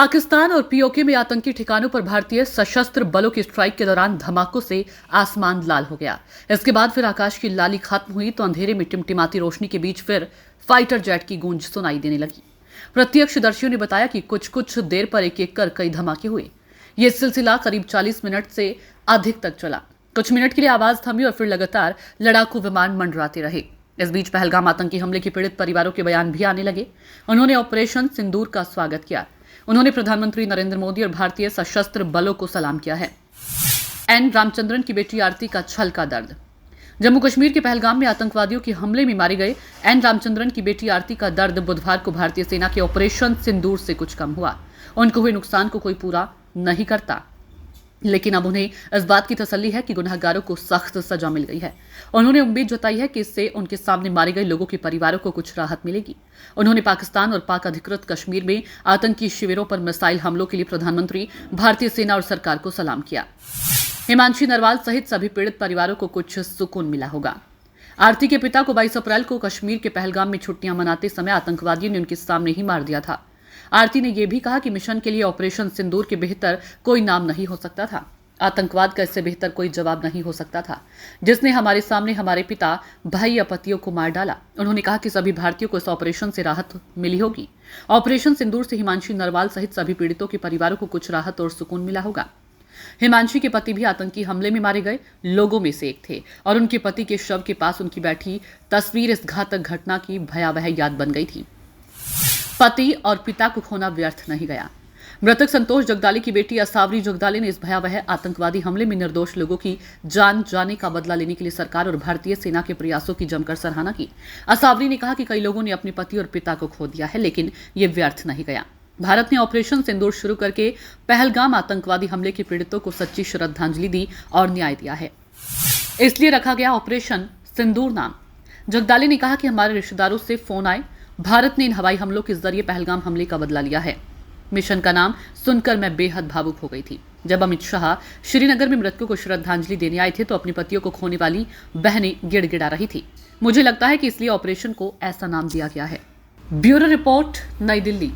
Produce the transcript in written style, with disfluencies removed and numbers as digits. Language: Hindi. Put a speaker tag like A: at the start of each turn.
A: पाकिस्तान और पीओके में आतंकी ठिकानों पर भारतीय सशस्त्र बलों की स्ट्राइक के दौरान धमाकों से आसमान लाल हो गया। इसके बाद फिर आकाश की लाली खत्म हुई तो अंधेरे में टिमटिमाती रोशनी के बीच फिर फाइटर जेट की गूंज सुनाई देने लगी। प्रत्यक्षदर्शियों ने बताया कि कुछ देर पर एक एक कर कई धमाके हुए। ये सिलसिला करीब 40 मिनट से अधिक तक चला। कुछ मिनट के लिए आवाज थमी और फिर लगातार लड़ाकू विमान मंडराते रहे। इस बीच पहलगाम आतंकी हमले के पीड़ित परिवारों के बयान भी आने लगे। उन्होंने ऑपरेशन सिंदूर का स्वागत किया। उन्होंने प्रधानमंत्री नरेंद्र मोदी और भारतीय सशस्त्र बलों को सलाम किया है। एन रामचंद्रन की बेटी आरती का छल का दर्द। जम्मू कश्मीर के पहलगाम में आतंकवादियों के हमले में मारे गए एन रामचंद्रन की बेटी आरती का दर्द बुधवार को भारतीय सेना के ऑपरेशन सिंदूर से कुछ कम हुआ। उनको हुए नुकसान को कोई पूरा नहीं करता, लेकिन अब उन्हें इस बात की तसल्ली है कि गुनहगारों को सख्त सजा मिल गई है। उन्होंने उम्मीद जताई है कि इससे उनके सामने मारे गए लोगों के परिवारों को कुछ राहत मिलेगी। उन्होंने पाकिस्तान और पाक अधिकृत कश्मीर में आतंकी शिविरों पर मिसाइल हमलों के लिए प्रधानमंत्री, भारतीय सेना और सरकार को सलाम किया। हिमांशी नरवाल सहित सभी पीड़ित परिवारों को कुछ सुकून मिला होगा। आरती के पिता को 22 अप्रैल को कश्मीर के पहलगाम में छुट्टियां मनाते समय आतंकवादियों ने उनके सामने ही मार दिया था। आरती ने यह भी कहा कि मिशन के लिए ऑपरेशन सिंदूर के बेहतर कोई नाम नहीं हो सकता था। आतंकवाद का इससे बेहतर कोई जवाब नहीं हो सकता था, जिसने हमारे सामने हमारे पिता, भाई या पतियों को मार डाला। उन्होंने कहा कि सभी भारतीयों को इस ऑपरेशन से राहत मिली होगी। ऑपरेशन सिंदूर से हिमांशी नरवाल सहित सभी पीड़ितों के परिवारों को कुछ राहत और सुकून मिला होगा। हिमांशी के पति भी आतंकी हमले में मारे गए लोगों में से एक थे और उनके पति के शव के पास उनकी बैठी तस्वीर इस घातक घटना की भयावह याद बन गई थी। पति और पिता को खोना व्यर्थ नहीं गया। मृतक संतोष जगदाले की बेटी असावरी जगदाले ने इस भयावह आतंकवादी हमले में निर्दोष लोगों की जान जाने का बदला लेने के लिए सरकार और भारतीय सेना के प्रयासों की जमकर सराहना की। असावरी ने कहा कि कई लोगों ने अपने पति और पिता को खो दिया है, लेकिन ये व्यर्थ नहीं गया। भारत ने ऑपरेशन सिंदूर शुरू करके पहलगाम आतंकवादी हमले के पीड़ितों को सच्ची श्रद्धांजलि दी और न्याय दिया है। इसलिए रखा गया ऑपरेशन सिंदूर नाम। जगदाले ने कहा कि हमारे रिश्तेदारों से फोन आए। भारत ने इन हवाई हमलों के जरिए पहलगाम हमले का बदला लिया है। मिशन का नाम सुनकर मैं बेहद भावुक हो गई थी। जब अमित शाह श्रीनगर में मृतकों को श्रद्धांजलि देने आए थे तो अपनी पतियों को खोने वाली बहनें गिड़गिड़ा रही थी। मुझे लगता है कि इसलिए ऑपरेशन को ऐसा नाम दिया गया है। ब्यूरो रिपोर्ट, नई दिल्ली।